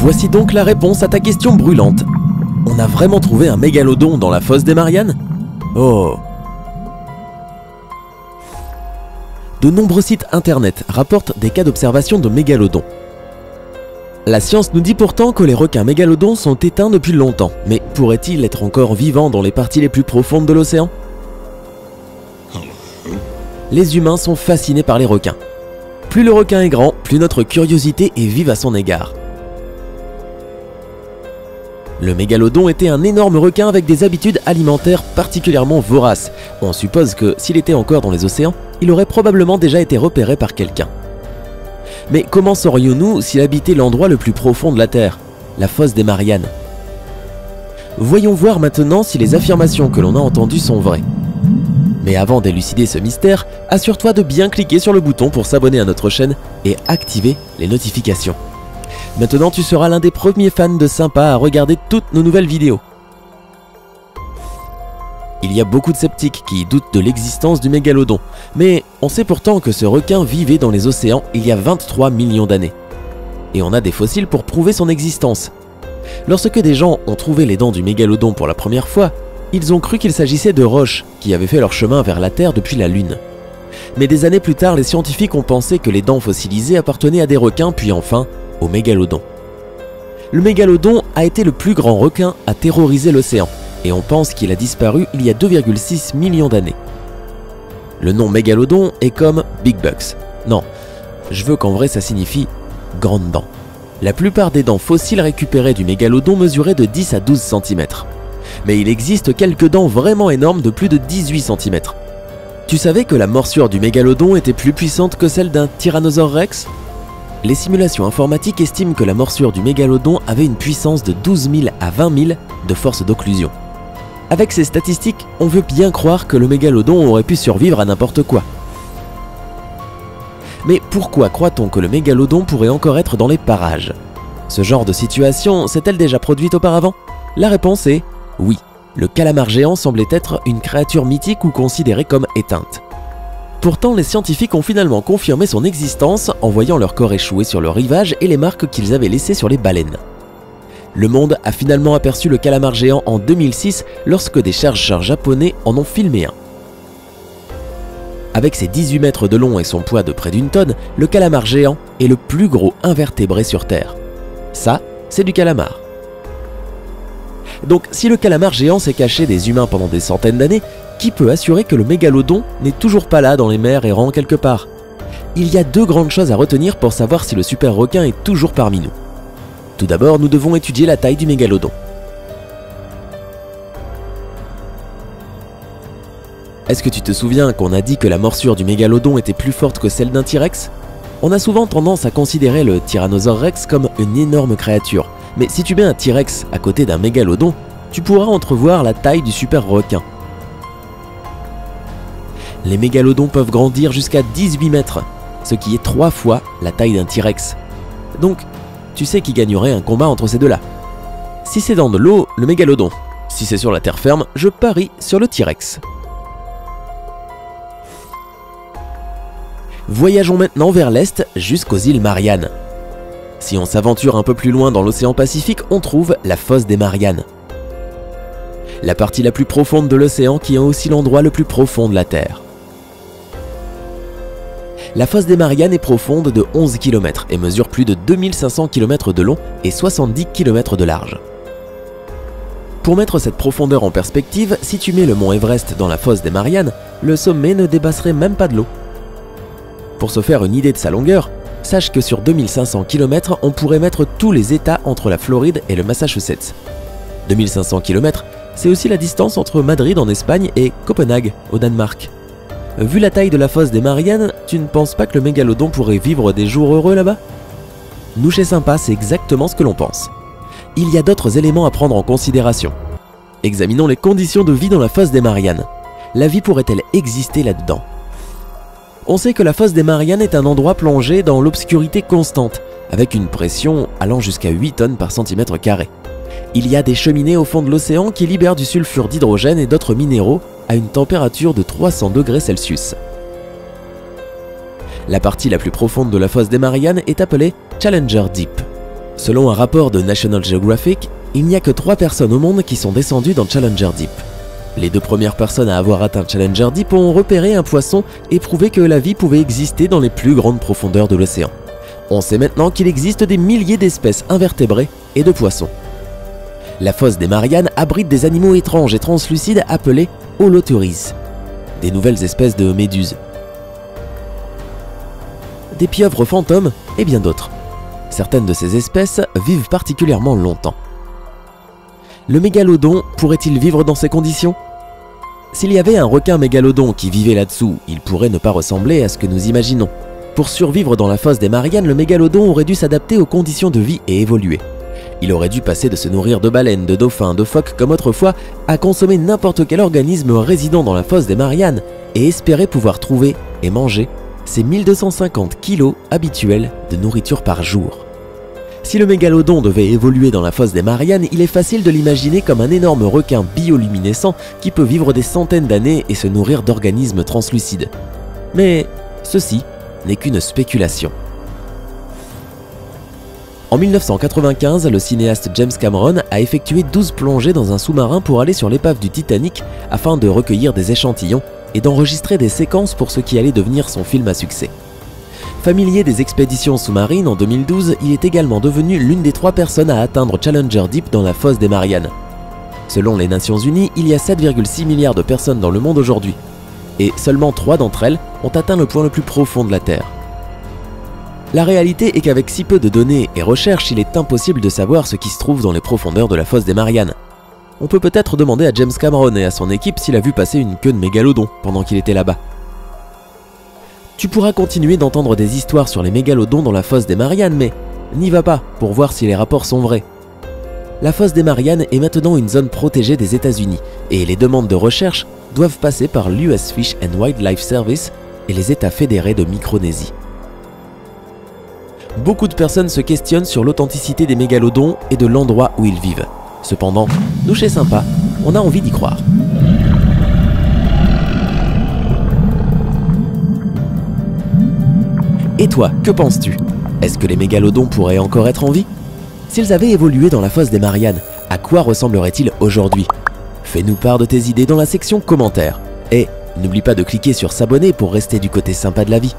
Voici donc la réponse à ta question brûlante. On a vraiment trouvé un mégalodon dans la fosse des Mariannes? Oh! De nombreux sites internet rapportent des cas d'observation de mégalodons. La science nous dit pourtant que les requins mégalodons sont éteints depuis longtemps, mais pourraient-ils être encore vivants dans les parties les plus profondes de l'océan? Les humains sont fascinés par les requins. Plus le requin est grand, plus notre curiosité est vive à son égard. Le mégalodon était un énorme requin avec des habitudes alimentaires particulièrement voraces. On suppose que s'il était encore dans les océans, il aurait probablement déjà été repéré par quelqu'un. Mais comment saurions-nous s'il habitait l'endroit le plus profond de la Terre, la fosse des Mariannes? Voyons voir maintenant si les affirmations que l'on a entendues sont vraies. Mais avant d'élucider ce mystère, assure-toi de bien cliquer sur le bouton pour s'abonner à notre chaîne et activer les notifications. Maintenant, tu seras l'un des premiers fans de Sympa à regarder toutes nos nouvelles vidéos. Il y a beaucoup de sceptiques qui doutent de l'existence du mégalodon, mais on sait pourtant que ce requin vivait dans les océans il y a 23 millions d'années. Et on a des fossiles pour prouver son existence. Lorsque des gens ont trouvé les dents du mégalodon pour la première fois, ils ont cru qu'il s'agissait de roches qui avaient fait leur chemin vers la Terre depuis la Lune. Mais des années plus tard, les scientifiques ont pensé que les dents fossilisées appartenaient à des requins, puis enfin au mégalodon. Le mégalodon a été le plus grand requin à terroriser l'océan, et on pense qu'il a disparu il y a 2,6 millions d'années. Le nom mégalodon est comme Big Bucks. Non, je veux qu'en vrai ça signifie grande dent. La plupart des dents fossiles récupérées du mégalodon mesuraient de 10 à 12 cm. Mais il existe quelques dents vraiment énormes de plus de 18 cm. Tu savais que la morsure du mégalodon était plus puissante que celle d'un tyrannosaure rex? Les simulations informatiques estiment que la morsure du mégalodon avait une puissance de 12 000 à 20 000 de force d'occlusion. Avec ces statistiques, on veut bien croire que le mégalodon aurait pu survivre à n'importe quoi. Mais pourquoi croit-on que le mégalodon pourrait encore être dans les parages? Ce genre de situation s'est-elle déjà produite auparavant? La réponse est oui. Le calamar géant semblait être une créature mythique ou considérée comme éteinte. Pourtant, les scientifiques ont finalement confirmé son existence en voyant leur corps échouer sur le rivage et les marques qu'ils avaient laissées sur les baleines. Le monde a finalement aperçu le calamar géant en 2006 lorsque des chercheurs japonais en ont filmé un. Avec ses 18 mètres de long et son poids de près d'une tonne, le calamar géant est le plus gros invertébré sur Terre. Ça, c'est du calamar. Donc si le calamar géant s'est caché des humains pendant des centaines d'années, qui peut assurer que le mégalodon n'est toujours pas là dans les mers errant quelque part? Il y a deux grandes choses à retenir pour savoir si le super requin est toujours parmi nous. Tout d'abord, nous devons étudier la taille du mégalodon. Est-ce que tu te souviens qu'on a dit que la morsure du mégalodon était plus forte que celle d'un T-Rex? On a souvent tendance à considérer le Tyrannosaure Rex comme une énorme créature, mais si tu mets un T-Rex à côté d'un mégalodon, tu pourras entrevoir la taille du super requin. Les mégalodons peuvent grandir jusqu'à 18 mètres, ce qui est 3 fois la taille d'un T-Rex. Donc, tu sais qui gagnerait un combat entre ces deux-là. Si c'est dans de l'eau, le mégalodon. Si c'est sur la terre ferme, je parie sur le T-Rex. Voyageons maintenant vers l'est jusqu'aux îles Mariannes. Si on s'aventure un peu plus loin dans l'océan Pacifique, on trouve la fosse des Mariannes. La partie la plus profonde de l'océan qui est aussi l'endroit le plus profond de la Terre. La fosse des Mariannes est profonde de 11 km et mesure plus de 2500 km de long et 70 km de large. Pour mettre cette profondeur en perspective, si tu mets le mont Everest dans la fosse des Mariannes, le sommet ne dépasserait même pas de l'eau. Pour se faire une idée de sa longueur, sache que sur 2500 km, on pourrait mettre tous les États entre la Floride et le Massachusetts. 2500 km, c'est aussi la distance entre Madrid en Espagne et Copenhague au Danemark. Vu la taille de la fosse des Mariannes, tu ne penses pas que le mégalodon pourrait vivre des jours heureux là-bas? Nous chez Sympa, c'est exactement ce que l'on pense. Il y a d'autres éléments à prendre en considération. Examinons les conditions de vie dans la fosse des Mariannes. La vie pourrait-elle exister là-dedans? On sait que la fosse des Mariannes est un endroit plongé dans l'obscurité constante, avec une pression allant jusqu'à 8 tonnes par centimètre carré. Il y a des cheminées au fond de l'océan qui libèrent du sulfure d'hydrogène et d'autres minéraux à une température de 300 degrés Celsius. La partie la plus profonde de la fosse des Mariannes est appelée Challenger Deep. Selon un rapport de National Geographic, il n'y a que 3 personnes au monde qui sont descendues dans Challenger Deep. Les 2 premières personnes à avoir atteint Challenger Deep ont repéré un poisson et prouvé que la vie pouvait exister dans les plus grandes profondeurs de l'océan. On sait maintenant qu'il existe des milliers d'espèces invertébrées et de poissons. La fosse des Mariannes abrite des animaux étranges et translucides appelés holothuries, des nouvelles espèces de méduses, des pieuvres fantômes et bien d'autres. Certaines de ces espèces vivent particulièrement longtemps. Le mégalodon pourrait-il vivre dans ces conditions? S'il y avait un requin mégalodon qui vivait là-dessous, il pourrait ne pas ressembler à ce que nous imaginons. Pour survivre dans la fosse des Mariannes, le mégalodon aurait dû s'adapter aux conditions de vie et évoluer. Il aurait dû passer de se nourrir de baleines, de dauphins, de phoques comme autrefois, à consommer n'importe quel organisme résidant dans la fosse des Mariannes et espérer pouvoir trouver et manger ses 1250 kilos habituels de nourriture par jour. Si le mégalodon devait évoluer dans la fosse des Mariannes, il est facile de l'imaginer comme un énorme requin bioluminescent qui peut vivre des centaines d'années et se nourrir d'organismes translucides. Mais ceci n'est qu'une spéculation. En 1995, le cinéaste James Cameron a effectué 12 plongées dans un sous-marin pour aller sur l'épave du Titanic afin de recueillir des échantillons et d'enregistrer des séquences pour ce qui allait devenir son film à succès. Familier des expéditions sous-marines, en 2012, il est également devenu l'une des 3 personnes à atteindre Challenger Deep dans la fosse des Mariannes. Selon les Nations Unies, il y a 7,6 milliards de personnes dans le monde aujourd'hui, et seulement 3 d'entre elles ont atteint le point le plus profond de la Terre. La réalité est qu'avec si peu de données et recherches, il est impossible de savoir ce qui se trouve dans les profondeurs de la fosse des Mariannes. On peut peut-être demander à James Cameron et à son équipe s'il a vu passer une queue de mégalodon pendant qu'il était là-bas. Tu pourras continuer d'entendre des histoires sur les mégalodons dans la fosse des Mariannes, mais n'y va pas pour voir si les rapports sont vrais. La fosse des Mariannes est maintenant une zone protégée des États-Unis et les demandes de recherche doivent passer par l'US Fish and Wildlife Service et les États fédérés de Micronésie. Beaucoup de personnes se questionnent sur l'authenticité des mégalodons et de l'endroit où ils vivent. Cependant, nous chez Sympa, on a envie d'y croire. Et toi, que penses-tu? Est-ce que les mégalodons pourraient encore être en vie? S'ils avaient évolué dans la fosse des Mariannes, à quoi ressembleraient-ils aujourd'hui? Fais-nous part de tes idées dans la section commentaires. Et n'oublie pas de cliquer sur s'abonner pour rester du côté sympa de la vie.